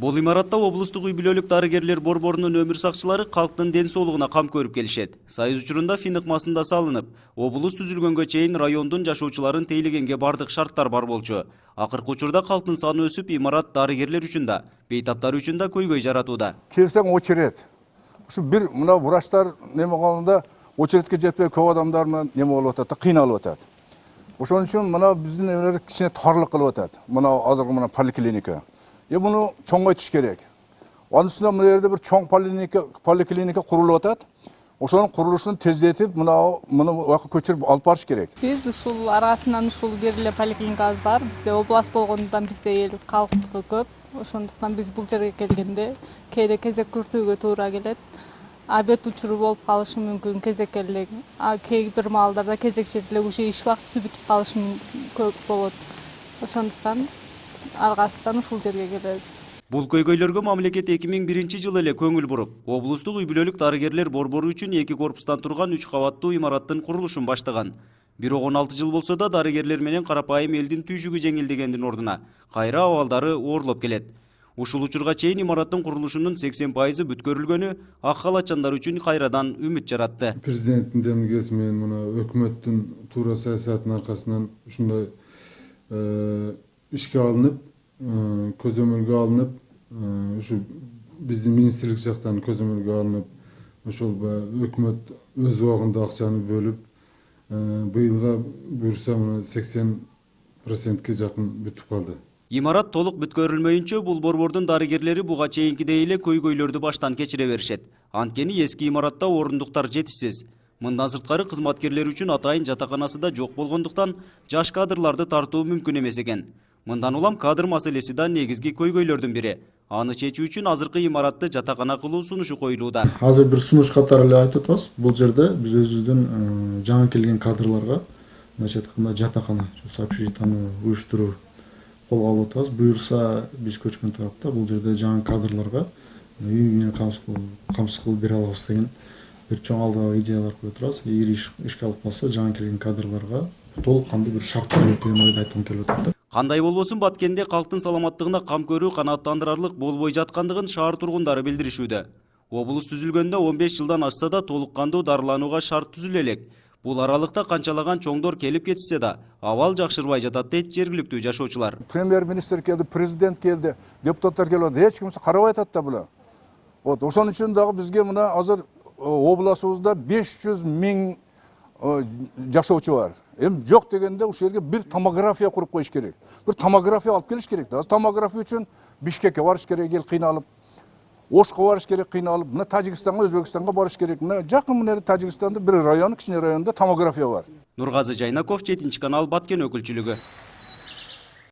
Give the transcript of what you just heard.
Бул имаратта облустук үй бүлөлүк дарыгерлер борборунун өмүр сакчылары калктын ден соолугуна кам көрүп келишет. Союз учурунда фин ыкмасында салынып, облус түзүлгөнгө чейин райондун жашоочуларын тейлегенге бардык шарттар бар болчу. Акыркы учурда калктын саны өсүп, имарат дарыгерлер үчүн да, бейтаптар үчүн да көйгөй жаратууда. Келсең очерет. Ушу бир мына врачтар неме калганда очеретке жетпей көп адамдар менен неме болуп атат, кыйналып атат. Ошон үчүн мына биздин эмелер кичине тарлык кылып атат. Мына азыркы мына поликлиника. Буну чоңойтуш керек. Анын үстүнө мына жерде бир чоң поликлиника курулуп атат. Ошонун курулушун тездетип, муну уяка көчүрүп алып барыш керек. Биз ушул арасынан ушул бир эле поликлиникабыз бар. Бизде область болгондуктан бизде эл калктыгы көп. Ошондуктан биз бул жерге келгенде кээде кезек күтүүгө туура келет. Обед учуру болуп калышы мүмкүн кезеккелик. Кээ бир маалдарда кезекчиде уже иш убактысы бүтүп калышы көп болот. Ошондуктан аргасынан ушул жерге келебиз. Бул көйгөйлөргө мамлекет 2001 жылы эле көңүл буруп, облустук үй бүлөлүк дарыгерлер борбору үчүн 2 корпустан турган 3 кабаттуу имараттын курулушун баштаган. Бирок 16 жыл болсо да дарыгерлер менен карапайым элдин түйшүгү жеңилдегендин ордуна кайра абалдары оорлоп келет. Ушул учурга чейин имараттын курулушунун 80% бүткөрүлгөнү ак халатчандар үчүн кайрадан үмүт жаратты. Президенттин демилгеси менен мына өкмөттүн туура саясатынын аркасынан ушундай ишке алынып, көзөмөлгө алынып, ушу биздин министрлик жактан көзөмөлгө алынып, ошол өкмөт өз убагында акчаны бөлүп, быйылга буюрса мына 80%ке жакын бүтүп калды. Имарат толук бүткөрүлмөйүнчө бул борбордун дарыгерлери буга чейинкидей эле көйгөйлөрдү баштан кечире беришет. Анткени эски имаратта орундуктар жетишсиз. Мындан сырткары кызматкерлер үчүн атайын жатаканасы да жок болгондуктан жаш кадрларды тартуу мүмкүн эмес экен. Мындан улам кадр маселеси да негизги көйгөйлөрдүн бири. Аны чечүү үчүн азыркы имаратты жатакана кылуу сунушу коюлууда. Азыр бир сунуш катары эле айтып атабыз. Бул жерде биз өзүбүздүн жаңы келген кадрларга мындайча айтканда жатакана, общежитияны уюштуруу колго алып атабыз. Буюрса биз көчкөн тарапта бул жерде жаңы кадрларга үй менен камсыз кылып бере алабыз деген бир чоң алдагы идеялар коюп турабыз. Эгер ишке алып калса жаңы келген кадрларга толук кандуу бир шарт коюлат деген ойду айткым келип атат. Кандай болбосун Баткенде калктын саламаттыгына кам көрүү канааттандырарлык болбой жаткандыгын шаар тургундары билдиришүүдө. Облус түзүлгөндө 15 жылдан ашса да толук кандуу дарыланууга шарт түзүлө элек. Бул аралыкта канчалаган чоңдор келип кетишсе да, абал жакшырбай жатат дейт жергиликтүү жашоочулар. Премьер-министр келди, президент келди, депутаттар келип, эч кимсе карабай атат да булар. Ошон үчүн дагы бизге мына азыр областыбызда 500 000 жашоочу бар. Жок дегенде ушул жерге бир томография куруп коюш керек. Бир томография алып келиш керек. Томография үчүн Бишкекке барыш керек, эл кыйналып. Ошко барыш керек, кыйналып. Мына Тажикстанга, Өзбекстанга барыш керек. Мына жакын мына Тажикстанда бир район, кичине районда томография бар. Нургазы Жайнаков, 7 канал, Баткен өкүлчүлүгү.